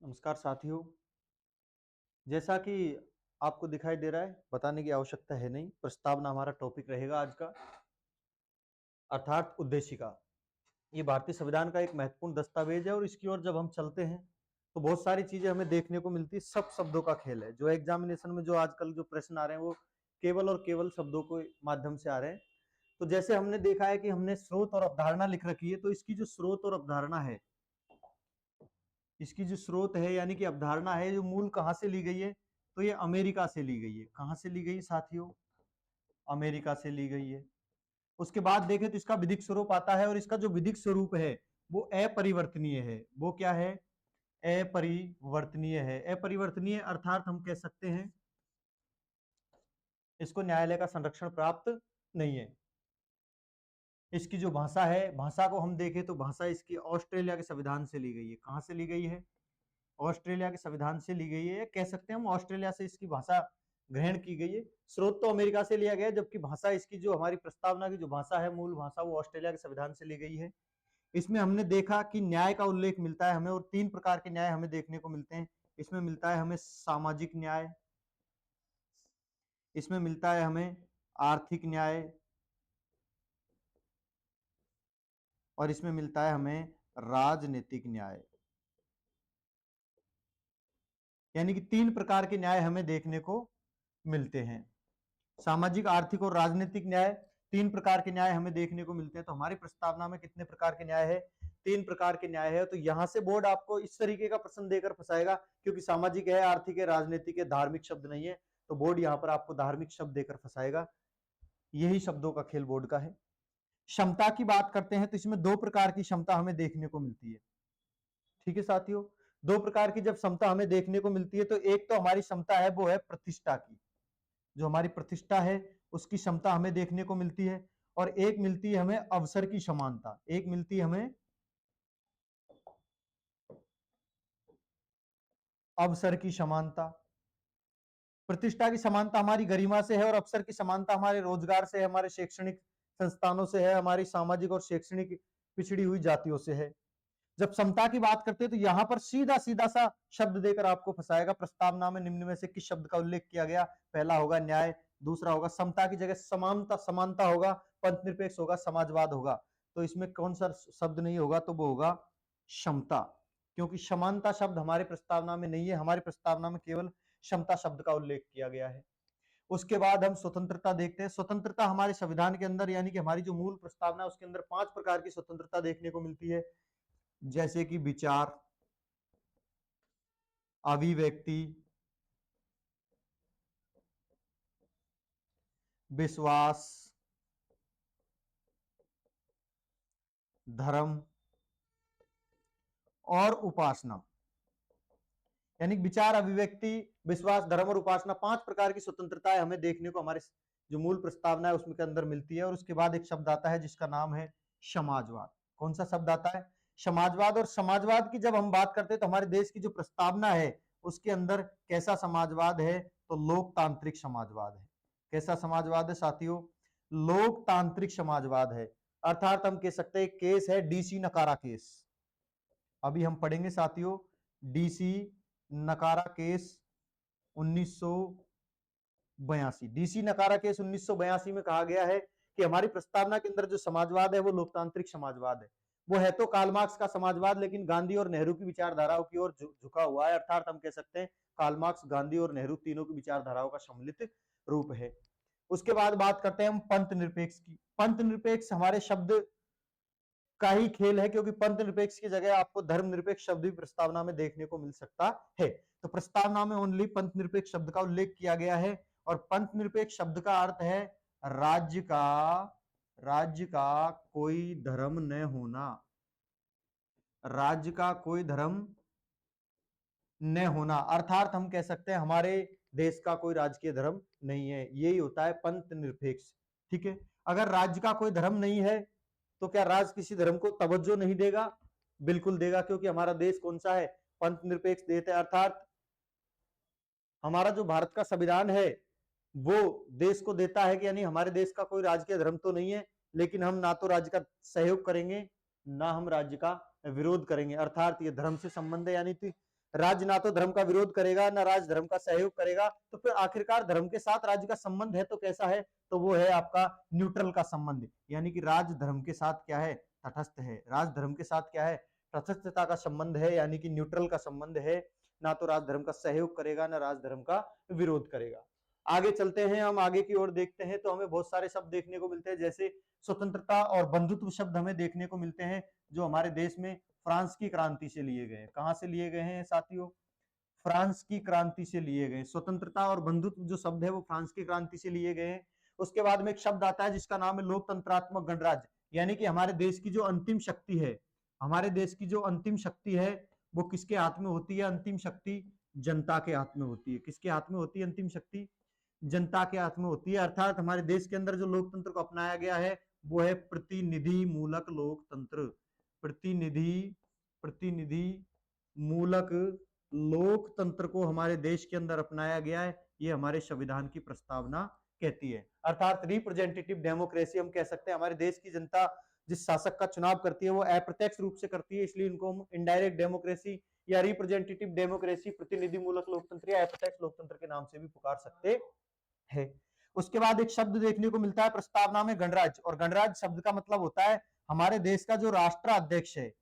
नमस्कार साथियों। जैसा कि आपको दिखाई दे रहा है, बताने की आवश्यकता है नहीं। प्रस्तावना हमारा टॉपिक रहेगा आज का, अर्थात उद्देशिका। ये भारतीय संविधान का एक महत्वपूर्ण दस्तावेज है और इसकी ओर जब हम चलते हैं तो बहुत सारी चीजें हमें देखने को मिलती है। सब शब्दों का खेल है। जो एग्जामिनेशन में जो आजकल जो प्रश्न आ रहे हैं वो केवल और केवल शब्दों के माध्यम से आ रहे हैं। तो जैसे हमने देखा है कि हमने स्रोत और अवधारणा लिख रखी है, तो इसकी जो स्रोत और अवधारणा है, इसकी जो स्रोत है यानी कि अवधारणा है, जो मूल कहां से ली गई है, तो ये अमेरिका से ली गई है। कहां से ली गई है साथियों? अमेरिका से ली गई है। उसके बाद देखें तो इसका विधिक स्वरूप आता है, और इसका जो विधिक स्वरूप है वो अपरिवर्तनीय है। वो क्या है? अपरिवर्तनीय है। अपरिवर्तनीय अर्थात हम कह सकते हैं इसको न्यायालय का संरक्षण प्राप्त नहीं है। इसकी जो भाषा है, भाषा को हम देखें तो भाषा इसकी ऑस्ट्रेलिया के संविधान से ली गई है। कहां से ली गई है? ऑस्ट्रेलिया के संविधान से ली गई है। कह सकते हैं हम ऑस्ट्रेलिया से इसकी भाषा ग्रहण की गई है। स्रोत तो अमेरिका से लिया गया, जबकि भाषा इसकी जो हमारी प्रस्तावना की जो भाषा है, मूल भाषा, वो ऑस्ट्रेलिया के संविधान से ली गई है। इसमें हमने देखा कि न्याय का उल्लेख मिलता है हमें, और 3 प्रकार के न्याय हमें देखने को मिलते हैं। इसमें मिलता है हमें सामाजिक न्याय, इसमें मिलता है हमें आर्थिक न्याय, और इसमें मिलता है हमें राजनीतिक न्याय। यानी कि 3 प्रकार के न्याय हमें देखने को मिलते हैं। सामाजिक, आर्थिक और राजनीतिक न्याय, 3 प्रकार के न्याय हमें देखने को मिलते हैं। तो हमारी प्रस्तावना में कितने प्रकार के न्याय है? 3 प्रकार के न्याय है। तो यहां से बोर्ड आपको इस तरीके का प्रश्न देकर फंसाएगा, क्योंकि सामाजिक है, आर्थिक है, राजनीतिक है, धार्मिक शब्द नहीं है, तो बोर्ड यहां पर आपको धार्मिक शब्द देकर फंसाएगा। यही शब्दों का खेल बोर्ड का है। क्षमता की बात करते हैं तो इसमें 2 प्रकार की क्षमता हमें देखने को मिलती है। ठीक है साथियों, 2 प्रकार की जब क्षमता हमें देखने को मिलती है, तो एक तो हमारी क्षमता है वो है प्रतिष्ठा की। जो हमारी प्रतिष्ठा है उसकी क्षमता हमें देखने को मिलती है, और एक मिलती है हमें अवसर की समानता। एक मिलती है हमें अवसर की समानता। प्रतिष्ठा की समानता हमारी गरिमा से है, और अवसर की समानता हमारे रोजगार से है, हमारे शैक्षणिक संस्थानों से है, हमारी सामाजिक और शैक्षणिक पिछड़ी हुई जातियों से है। जब समता की बात करते हैं तो यहां पर सीधा सीधा सा शब्द देकर आपको फंसाएगा। प्रस्तावना में निम्न में से किस शब्द का उल्लेख किया गया? पहला होगा न्याय, दूसरा होगा समता की जगह समानता, समानता होगा, पंथ निरपेक्ष होगा, समाजवाद होगा। तो इसमें कौन सा शब्द नहीं होगा? तो वो होगा क्षमता, क्योंकि समानता शब्द हमारे प्रस्तावना में नहीं है। हमारी प्रस्तावना में केवल क्षमता शब्द का उल्लेख किया गया है। उसके बाद हम स्वतंत्रता देखते हैं। स्वतंत्रता हमारे संविधान के अंदर, यानी कि हमारी जो मूल प्रस्तावना है उसके अंदर 5 प्रकार की स्वतंत्रता देखने को मिलती है, जैसे कि विचार, अभिव्यक्ति, विश्वास, धर्म और उपासना। यानी विचार, अभिव्यक्ति, विश्वास, धर्म और उपासना, 5 प्रकार की स्वतंत्रताएं हमें देखने को हमारे जो मूल प्रस्तावना है उसमें के अंदर मिलती है। और उसके बाद एक शब्द आता है जिसका नाम है समाजवाद। कौन सा शब्द आता है? समाजवाद। और समाजवाद की जब हम बात करते हैं तो हमारे देश की जो प्रस्तावना है उसके अंदर कैसा समाजवाद है? तो लोकतांत्रिक समाजवाद है। कैसा समाजवाद है साथियों? लोकतांत्रिक समाजवाद है। अर्थात हम कह सकते हैं केस है डीसी नकारा केस। अभी हम पढ़ेंगे साथियों डीसी नकारा केस 1982। डीसी नकारा केस 1982 में कहा गया है कि हमारी प्रस्तावना के अंदर जो समाजवाद है वो लोकतांत्रिक समाजवाद है। वो है तो कार्ल मार्क्स का समाजवाद, लेकिन गांधी और नेहरू की विचारधाराओं की ओर झुका हुआ है। अर्थात हम कह सकते हैं कार्ल मार्क्स, गांधी और नेहरू तीनों की विचारधाराओं का सम्मिलित रूप है। उसके बाद बात करते हैं हम पंथ निरपेक्ष की। पंथ निरपेक्ष हमारे शब्द का ही खेल है, क्योंकि पंथ निरपेक्ष की जगह आपको धर्म निरपेक्ष शब्द भी प्रस्तावना में देखने को मिल सकता है। तो प्रस्तावना में ओनली पंथ निरपेक्ष शब्द का उल्लेख किया गया है, और पंथ निरपेक्ष शब्द का अर्थ है राज्य का कोई धर्म न होना। राज्य का कोई धर्म न होना, अर्थात हम कह सकते हैं हमारे देश का कोई राजकीय धर्म नहीं है। यही होता है पंथ निरपेक्ष। ठीक है, अगर राज्य का कोई धर्म नहीं है तो क्या राज्य किसी धर्म को तवज्जो नहीं देगा? बिल्कुल देगा, क्योंकि हमारा देश कौन सा है? पंथ निरपेक्ष देश है। अर्थात हमारा जो भारत का संविधान है वो देश को देता है कि यानी हमारे देश का कोई राजकीय धर्म तो नहीं है, लेकिन हम ना तो राज्य का सहयोग करेंगे ना हम राज्य का विरोध करेंगे। अर्थात ये धर्म से संबंध है, यानी राज्य ना तो धर्म का विरोध करेगा ना राज्य धर्म का सहयोग करेगा, तो फिर आखिरकार धर्म के साथ राज्य का संबंध है तो कैसा है, तो वो है आपका न्यूट्रल का संबंध, यानी कि राज्य धर्म के साथ क्या है, तटस्थ है। राज्य धर्म के साथ क्या है, तटस्थता का संबंध है, यानी कि न्यूट्रल का संबंध है। ना तो राज धर्म का सहयोग करेगा ना राज धर्म का विरोध करेगा। आगे चलते हैं, हम आगे की ओर देखते हैं तो हमें बहुत सारे शब्द देखने को मिलते हैं, जैसे स्वतंत्रता और बंधुत्व शब्द हमें देखने को मिलते हैं, जो हमारे देश में फ्रांस की क्रांति से लिए गए। कहां से लिए गए हैं साथियों, फ्रांस की क्रांति से लिए गए। स्वतंत्रता और बंधुत्व जो शब्द है वो फ्रांस की क्रांति से लिए गए हैं। उसके बाद में एक शब्द आता है जिसका नाम है लोकतंत्रात्मक गणराज्य, यानी कि हमारे देश की जो अंतिम शक्ति है, हमारे देश की जो अंतिम शक्ति है वो किसके हाथ में होती है, अंतिम शक्ति जनता के हाथ में होती है। किसके हाथ में होती है अंतिम शक्ति, जनता के हाथ में होती है। अर्थात हमारे देश के अंदर जो लोकतंत्र को अपनाया गया है वो है प्रतिनिधि मूलक लोकतंत्र। प्रतिनिधि मूलक लोकतंत्र को हमारे देश के अंदर अपनाया गया है, ये हमारे संविधान की प्रस्तावना कहती है। अर्थात रिप्रेजेंटेटिव डेमोक्रेसी हम कह सकते हैं। हमारे देश की जनता जिस शासक का चुनाव करती है वो अप्रत्यक्ष रूप से करती है, इसलिए इनको हम इनडायरेक्ट डेमोक्रेसी या रिप्रेजेंटेटिव डेमोक्रेसी, प्रतिनिधि मूलक लोकतंत्र या अप्रत्यक्ष लोकतंत्र के नाम से भी पुकार सकते है। उसके बाद एक शब्द देखने को मिलता है प्रस्तावना में गणराज्य, और गणराज्य शब्द का मतलब होता है हमारे देश का जो राष्ट्राध्यक्ष है,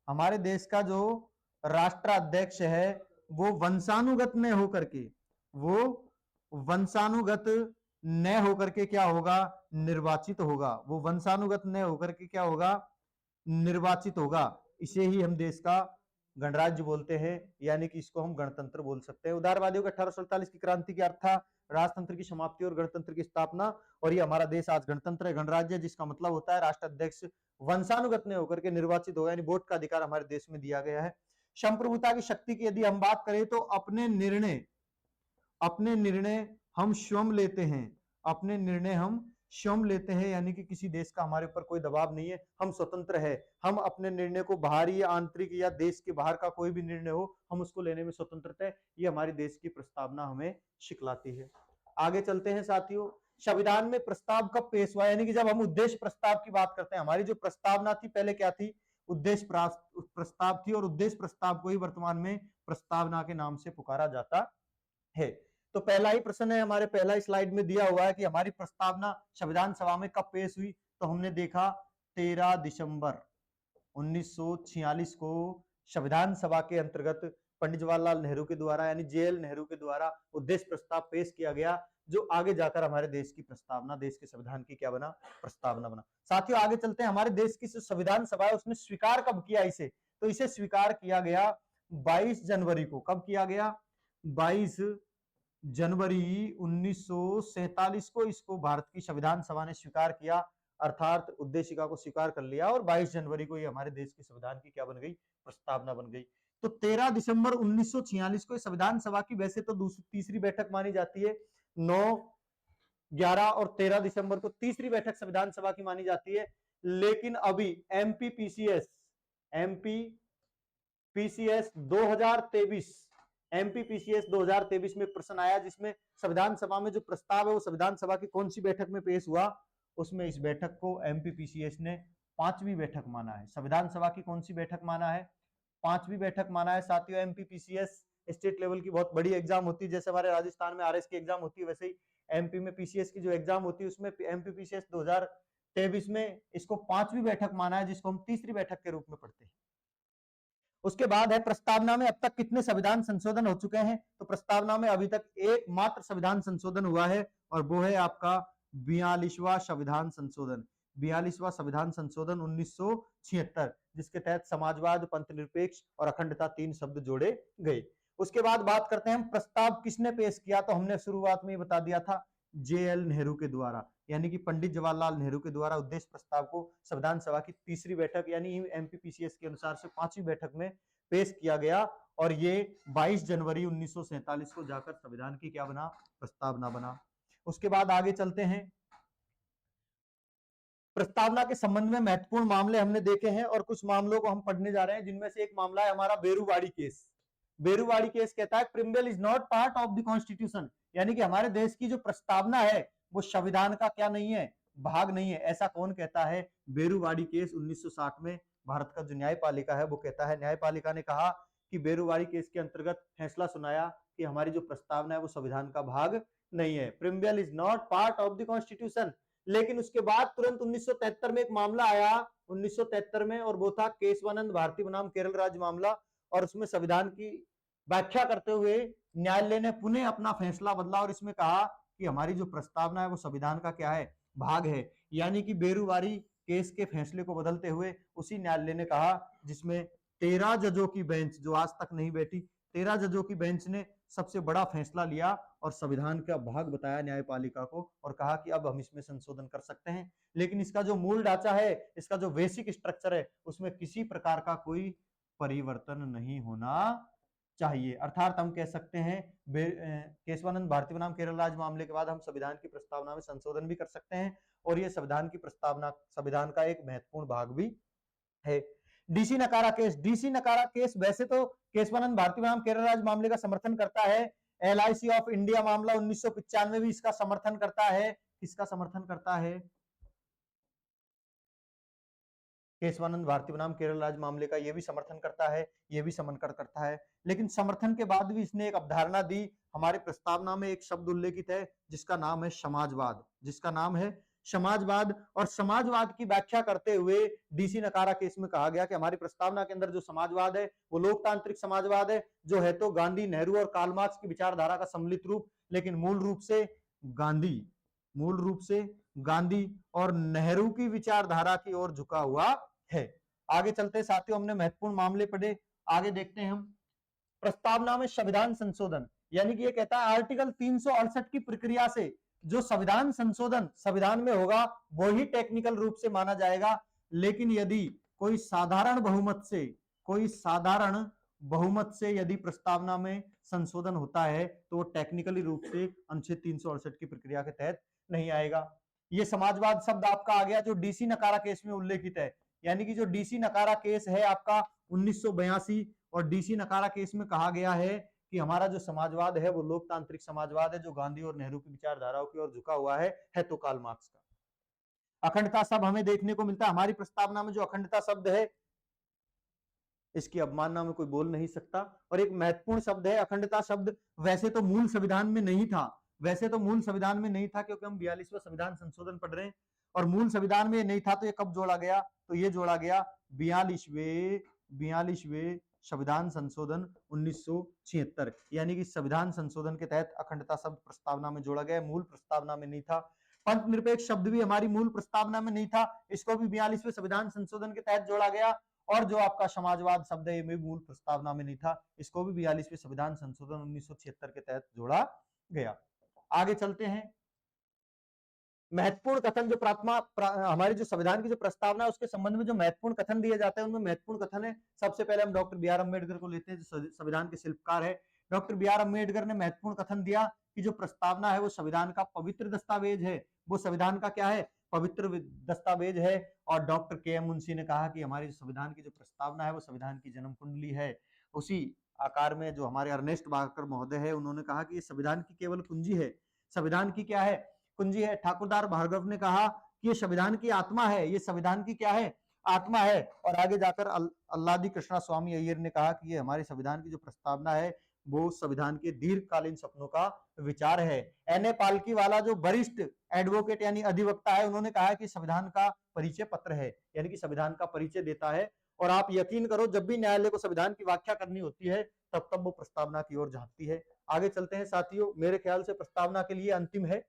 हमारे देश का जो राष्ट्राध्यक्ष है वो वंशानुगत न होकर के, वो वंशानुगत न होकर के क्या होगा, निर्वाचित होगा। वो वंशानुगत न होकर के क्या होगा, निर्वाचित होगा। इसे ही हम देश का गणराज्य बोलते हैं, यानी कि इसको हम गणतंत्र बोल सकते हैं। उदारवादियों का 1847 की क्रांति का अर्थ था राजतंत्र की समाप्ति और गणतंत्र की स्थापना, और ये हमारा देश आज गणतंत्र है, गणराज्य, जिसका मतलब होता है राष्ट्राध्यक्ष वंशानुगत ने होकर के निर्वाचित होगा, यानी वोट का अधिकार हमारे देश में दिया गया है। संप्रभुता की शक्ति की यदि हम बात करें तो अपने निर्णय हम स्वयं लेते हैं, अपने निर्णय हम स्वयं लेते हैं, यानी कि किसी देश का हमारे ऊपर कोई दबाव नहीं है, हम स्वतंत्र है। हम अपने निर्णय को बाहरी या आंतरिक या देश के बाहर का कोई भी निर्णय हो, हम उसको लेने में स्वतंत्र है। ये हमारी देश की प्रस्तावना हमें सिखलाती है। आगे चलते हैं साथियों, संविधान में प्रस्ताव कब पेश हुआ, यानी कि जब हम उद्देश्य प्रस्ताव की बात करते हैं। हमारी जो प्रस्तावना थी पहले क्या थी, उद्देश्य प्रस्ताव थी, और उद्देश्य प्रस्ताव को ही वर्तमान में प्रस्तावना के नाम से पुकारा जाता है। तो पहला ही प्रश्न है हमारे, पहला ही स्लाइड में दिया हुआ है कि हमारी प्रस्तावना संविधान सभा में कब पेश हुई, तो हमने देखा 13 दिसंबर 1946 को संविधान सभा के अंतर्गत पंडित जवाहरलाल नेहरू के द्वारा, यानी जेएल नेहरू के द्वारा उद्देश्य प्रस्ताव पेश किया गया, जो आगे जाकर हमारे देश की प्रस्तावना, देश के संविधान की क्या बना, प्रस्तावना बना। साथियों आगे चलते हैं, हमारे देश की संविधान सभा है उसने स्वीकार कब किया इसे, तो इसे स्वीकार किया गया 22 जनवरी को। कब किया गया, 22 जनवरी 1947 को इसको भारत की संविधान सभा ने स्वीकार किया, अर्थात उद्देशिका को स्वीकार कर लिया, और 22 जनवरी को ये हमारे देश के संविधान की क्या बन गई, प्रस्तावना बन गई। तो 13 दिसंबर 1946 को संविधान सभा की वैसे तो तीसरी बैठक मानी जाती है, 9, 11 और 13 दिसंबर को तीसरी बैठक संविधान सभा की मानी जाती है। लेकिन अभी एमपीपीसीएस 2023 में प्रश्न आया, जिसमें संविधान सभा में जो प्रस्ताव है वो संविधान सभा की कौन सी बैठक में पेश हुआ, उसमें इस बैठक को एमपीपीसीएस ने 5वीं बैठक माना है। संविधान सभा की कौन सी बैठक माना है, 5वीं बैठक माना है। साथियों एमपीपीसीएस स्टेट लेवल की बहुत बड़ी एग्जाम होती है, जैसे हमारे राजस्थान में आरएस की एग्जाम होती है, वैसे ही एमपी में पीसीएस की जो एग्जाम होती है उसमें एमपीपीसीएस 2023 में इसको 5वीं बैठक माना है, जिसको हम तीसरी बैठक के रूप में पढ़ते हैं। उसके बाद है प्रस्तावना में अब तक कितने संविधान संशोधन हो चुके हैं, तो प्रस्तावना में अभी तक एकमात्र संविधान संशोधन हुआ है, और वो है आपका 42वां संविधान संशोधन। 42वां संविधान संशोधन 1976, जिसके तहत समाजवाद, पंथनिरपेक्ष और अखंडता 3 शब्द जोड़े गए। उसके बाद बात करते हैं हम प्रस्ताव किसने पेश किया, तो हमने शुरुआत में बता दिया था जेएल नेहरू के द्वारा, यानी कि पंडित जवाहरलाल नेहरू के द्वारा उद्देश्य प्रस्ताव को संविधान सभा की तीसरी बैठक यानी एमपीपीसीएस के अनुसार से 5वीं बैठक में पेश किया गया, और ये 22 जनवरी 1947 को जाकर संविधान की क्या बना, प्रस्तावना बना। उसके बाद आगे चलते हैं, प्रस्तावना के संबंध में महत्वपूर्ण मामले हमने देखे हैं, और कुछ मामलों को हम पढ़ने जा रहे हैं, जिनमें से एक मामला है हमारा बेरुवाड़ी केस। बेरुवाड़ी केस कहता है preamble is not part of the constitution, यानी कि हमारे देश की जो प्रस्तावना है वो संविधान का क्या नहीं है, भाग नहीं है। ऐसा कौन कहता है, बेरुवाड़ी केस 1960 में भारत का जो न्यायपालिका है वो कहता है। न्यायपालिका ने कहा कि बेरुवारी केस के अंतर्गत फैसला सुनाया कि हमारी जो प्रस्तावना है वो संविधान का भाग नहीं है, preamble is not part of the constitution. लेकिन उसके बाद तुरंत 1973 में एक मामला आया, 1973 में, और वो था केशवानंद भारती बनाम केरल राज्य मामला, और उसमें संविधान की व्याख्या करते हुए न्यायालय ने पुनः अपना फैसला बदला और इसमें कहा कि हमारी जो प्रस्तावना है वो संविधान का क्या है, भाग है। यानी कि बेरुवारी केस के फैसले को बदलते हुए उसी न्यायालय ने कहा, जिसमें 13 जजों की बेंच, जो आज तक नहीं बैठी, 13 जजों की बेंच ने सबसे बड़ा फैसला लिया और संविधान का भाग बताया न्यायपालिका को और कहा कि अब हम इसमें संशोधन कर सकते हैं। लेकिन इसका जो मूल ढांचा है, इसका जो बेसिक स्ट्रक्चर है, उसमें किसी प्रकार का कोई परिवर्तन नहीं होना चाहिए। अर्थात हम कह सकते हैं केशवानंद भारती बनाम केरल राज्य मामले के बाद हम संविधान की प्रस्तावना में संशोधन भी कर सकते हैं और ये संविधान की प्रस्तावना संविधान का एक महत्वपूर्ण भाग भी है। डीसी नकारा केस, डीसी नकारा केस वैसे तो केशवानंद भारती बनाम केरल राज्य मामले का समर्थन करता है। LIC ऑफ इंडिया मामला 1995 भी इसका समर्थन करता है। किसका समर्थन करता है? केशवानंद भारती बनाम केरल राज्य मामले का ये भी समर्थन करता है, ये भी समर्थन करता है। लेकिन समर्थन के बाद भी इसने एक अवधारणा दी। हमारी प्रस्तावना में एक शब्द उल्लेखित है जिसका नाम है समाजवाद, जिसका नाम है समाजवाद। और समाजवाद की व्याख्या करते हुए डीसी नकारा केस में कहा गया कि हमारी प्रस्तावना के अंदर जो समाजवाद है वो लोकतांत्रिक समाजवाद है, जो है तो गांधी, नेहरू और कार्ल मार्क्स की विचारधारा का सम्मिलित रूप, लेकिन मूल रूप से गांधी और नेहरू की विचारधारा की ओर झुका हुआ है। आगे चलते साथियों, हमने महत्वपूर्ण मामले पढ़े, आगे देखते हैं हम। प्रस्तावना में संविधान संशोधन, यानी कि ये कहता है आर्टिकल 368 की प्रक्रिया से जो संविधान संशोधन संविधान में होगा वो ही टेक्निकल रूप से माना जाएगा। लेकिन यदि कोई साधारण बहुमत से यदि प्रस्तावना में संशोधन होता है तो वो टेक्निकली रूप से अनुच्छेद 368 की प्रक्रिया के तहत नहीं आएगा। ये समाजवाद शब्द आपका आ गया जो डीसी नकारा केस में उल्लेखित है। यानी कि जो डीसी नकारा केस है आपका 1982, और डीसी नकारा केस में कहा गया है कि हमारा जो समाजवाद है वो लोकतांत्रिक समाजवाद है, जो गांधी और नेहरू की विचारधाराओं की ओर झुका हुआ है तो कार्ल मार्क्स का। अखंडता शब्द हमें देखने को मिलता है हमारी प्रस्तावना में। जो अखंडता शब्द है इसकी अवमानना में कोई बोल नहीं सकता, और एक महत्वपूर्ण शब्द है अखंडता शब्द। वैसे तो मूल संविधान में नहीं था, क्योंकि हम 42वां संविधान संशोधन पढ़ रहे हैं, और मूल संविधान में नहीं था। तो ये कब जोड़ा गया? तो ये जोड़ा गया 42वें संविधान संशोधन 1976, यानी कि संविधान संशोधन के तहत अखंडता शब्द प्रस्तावना में जोड़ा गया, मूल प्रस्तावना में नहीं था। पंथ निरपेक्ष शब्द भी हमारी मूल प्रस्तावना में नहीं था, इसको भी 42वें संविधान संशोधन के तहत जोड़ा गया। और जो आपका समाजवाद शब्द है ये मूल प्रस्तावना में नहीं था, इसको भी 42वें संविधान संशोधन 1976 के तहत जोड़ा गया। आगे चलते हैं। महत्वपूर्ण कथन जो हमारी जो संविधान की जो प्रस्तावना है उसके संबंध में जो महत्वपूर्ण कथन दिए जाते हैं उनमें महत्वपूर्ण कथन है, सबसे पहले हम डॉक्टर बी आर अम्बेडकर को लेते हैं जो संविधान के शिल्पकार है। डॉक्टर बी आर अम्बेडकर ने महत्वपूर्ण कथन दिया कि जो प्रस्तावना है वो संविधान का पवित्र दस्तावेज है, वो संविधान का क्या है? पवित्र दस्तावेज है। और डॉक्टर के एम मुंशी ने कहा कि हमारी संविधान की जो प्रस्तावना है वो संविधान की जन्म कुंडली है। उसी आकार में जो हमारे अर्नेस्ट बाकर महोदय है उन्होंने कहा कि ये संविधान की केवल कुंजी है, संविधान की क्या है? कुंजी है। ठाकुरदास भार्गव ने कहा कि ये संविधान की आत्मा है, ये संविधान की क्या है? आत्मा है। और आगे जाकर अल्लादी कृष्णा स्वामी अय्यर ने कहा कि ये हमारे संविधान की जो प्रस्तावना है वो संविधान के दीर्घकालीन सपनों का विचार है। एन.ए. पालकी वाला जो वरिष्ठ एडवोकेट यानी अधिवक्ता है, उन्होंने कहा कि संविधान का परिचय पत्र है, यानी कि संविधान का परिचय देता है। और आप यकीन करो जब भी न्यायालय को संविधान की व्याख्या करनी होती है तब वो प्रस्तावना की ओर झांकती है। आगे चलते हैं साथियों, मेरे ख्याल से प्रस्तावना के लिए अंतिम है,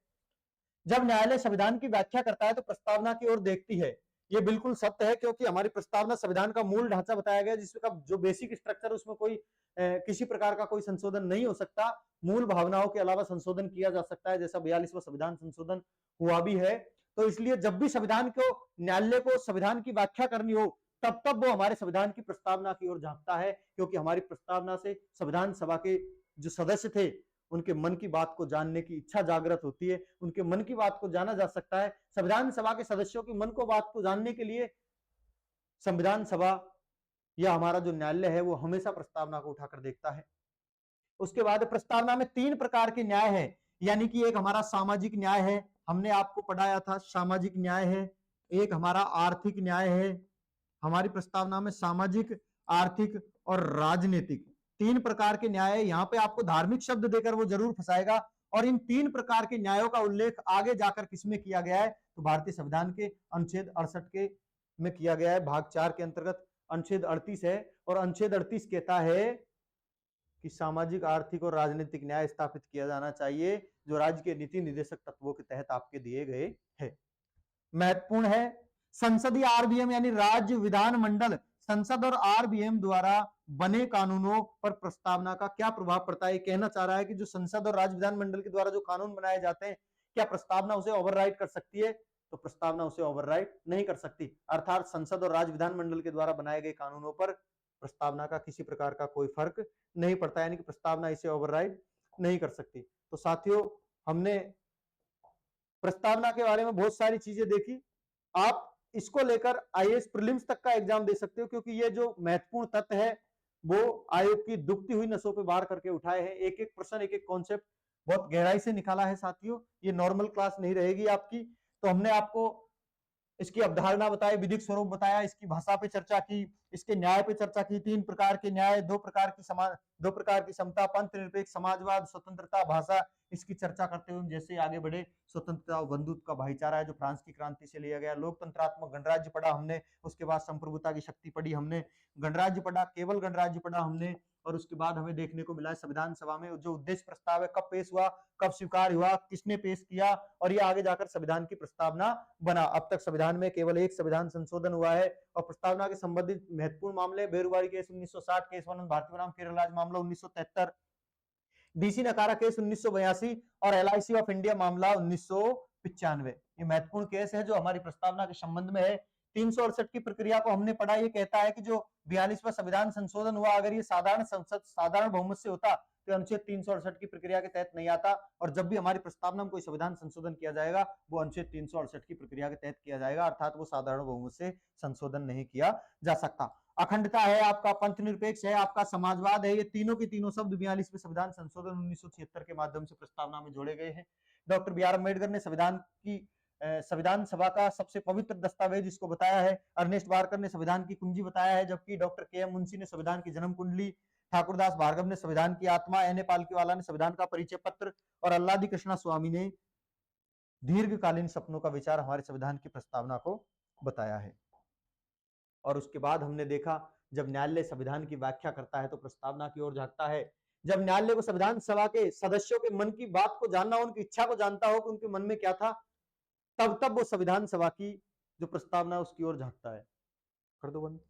जब न्यायालय संविधान की व्याख्या करता है तो प्रस्तावना की ओर देखती है। ये बिल्कुल सत्य है क्योंकि हमारी प्रस्तावना संविधान का मूल ढांचा बताया गया जिसका जो बेसिक स्ट्रक्चर उसमें कोई किसी प्रकार का कोई संशोधन नहीं हो सकता। मूल भावनाओं के अलावा संशोधन किया जा सकता है, जैसा 42वां संविधान संशोधन हुआ भी है। तो इसलिए जब भी संविधान को न्यायालय को संविधान की व्याख्या करनी हो तब वो हमारे संविधान की प्रस्तावना की ओर झांकता है, क्योंकि हमारी प्रस्तावना से संविधान सभा के जो सदस्य थे उनके मन की बात को जानने की इच्छा जागृत होती है, उनके मन की बात को जाना जा सकता है। संविधान सभा के सदस्यों की मन को बात को जानने के लिए संविधान सभा या हमारा जो न्यायालय है वो हमेशा प्रस्तावना को उठाकर देखता है। उसके बाद प्रस्तावना में 3 प्रकार के न्याय है, यानी कि एक हमारा सामाजिक न्याय है, हमने आपको पढ़ाया था सामाजिक न्याय है। एक हमारा आर्थिक न्याय है, हमारी प्रस्तावना में सामाजिक, आर्थिक और राजनीतिक तीन प्रकार के न्याय है। यहाँ पे आपको धार्मिक शब्द देकर वो जरूर फंसाएगा, और इन तीन प्रकार के न्यायों का उल्लेख आगे जाकर किसमें किया गया है, तो भारतीय संविधान के अनुच्छेद 68 के में किया गया है। भाग 4 के अंतर्गत अनुच्छेद 38 है, और अनुच्छेद 38 कहता है कि सामाजिक, आर्थिक और राजनीतिक न्याय स्थापित किया जाना चाहिए, जो राज्य के नीति निर्देशक तत्वों के तहत आपके दिए गए हैं। महत्वपूर्ण है, संसदीय आरबीएम यानी राज्य विधानमंडल, संसद और आरबीएम द्वारा बने कानूनों पर प्रस्तावना का क्या प्रभाव पड़ता है। कहना चाह रहा है कि जो संसद और राज्य विधानमंडल के द्वारा जो कानून बनाए जाते हैं, क्या प्रस्तावना उसे ओवरराइड कर सकती है, तो प्रस्तावना उसे ओवरराइड नहीं कर सकती। अर्थात संसद और राज्य विधानमंडल के द्वारा बनाए गए कानूनों पर प्रस्तावना का किसी प्रकार का कोई फर्क नहीं पड़ता, यानी कि प्रस्तावना इसे ओवरराइड नहीं कर सकती। तो साथियों, हमने प्रस्तावना के बारे में बहुत सारी चीजें देखी। आप इसको लेकर आईएएस प्रीलिम्स तक का एग्जाम दे सकते हो, क्योंकि ये जो महत्वपूर्ण तथ्य है वो आयोग की दुखती हुई नसों पे बाहर करके उठाए हैं। एक एक प्रश्न, एक एक कॉन्सेप्ट बहुत गहराई से निकाला है साथियों। ये नॉर्मल क्लास नहीं रहेगी आपकी। तो हमने आपको इसकी अवधारणा बताई, विधिक स्वरूप बताया, इसकी भाषा पे चर्चा की, इसके न्याय पे चर्चा की, तीन प्रकार के न्याय, दो प्रकार की समता, पंथ निरपेक्ष समाजवाद, स्वतंत्रता, भाषा, इसकी चर्चा करते हुए जैसे आगे बढ़े। स्वतंत्रता, बंधुत्व का भाईचारा है जो फ्रांस की क्रांति से लिया गया। लोकतंत्रात्मक गणराज्य पढ़ा हमने, उसके बाद संप्रभुता की शक्ति पढ़ी हमने, गणराज्य पढ़ा, केवल गणराज्य पढ़ा हमने, और उसके बाद हमें देखने को मिला संविधान सभा में जो उद्देश्य प्रस्ताव है कब पेश हुआ, कब स्वीकार हुआ, किसने पेश किया, और ये आगे जाकर संविधान की प्रस्तावना बना। अब तक संविधान में केवल एक संविधान संशोधन हुआ है, और प्रस्तावना के संबंधित महत्वपूर्ण मामले बेरुवारी केस 1960, केस भारतीय बनाम केरल राज्य मामला 1973, डीसी नकारा केस 1982 और एलआईसी ऑफ इंडिया मामला 1995। ये महत्वपूर्ण केस है जो हमारी प्रस्तावना के संबंध में है। 368 की प्रक्रिया को हमने पढ़ा। ये कहता है कि जो 42वां संविधान संशोधन हुआ, अगर ये साधारण बहुमत से होता तो अनुच्छेद 368 की प्रक्रिया के तहत नहीं आता, और जब भी हमारी प्रस्तावना में कोई संविधान संशोधन किया जाएगा वो अनुच्छेद 368 की प्रक्रिया के तहत किया जाएगा, अर्थात वो साधारण बहुमत से संशोधन नहीं किया जा सकता। अखंडता है आपका, पंथ निरपेक्ष है आपका, समाजवाद है, ये तीनों के तीनों शब्द 42वें संविधान संशोधन 1976 के माध्यम से प्रस्तावना में जोड़े गए हैं। डॉक्टर बी आर अम्बेडकर ने संविधान सभा का सबसे पवित्र दस्तावेज इसको बताया है। अर्नेस्ट बारकर ने संविधान की कुंजी बताया है, जबकि डॉक्टर के एम मुंशी ने संविधान की जन्म कुंडली, ठाकुरदास भार्गव ने संविधान की आत्मा, एन ए पालकीवाला ने संविधान का परिचय पत्र, और अल्लादी कृष्णा स्वामी ने दीर्घकालीन सपनों का विचार हमारे संविधान की प्रस्तावना को बताया है। और उसके बाद हमने देखा, जब न्यायालय संविधान की व्याख्या करता है तो प्रस्तावना की ओर झांकता है। जब न्यायालय को संविधान सभा के सदस्यों के मन की बात को जानना हो, उनकी इच्छा को जानता हो कि उनके मन में क्या था, तब वो संविधान सभा की जो प्रस्तावना उसकी ओर झांकता है। कर दो बंद।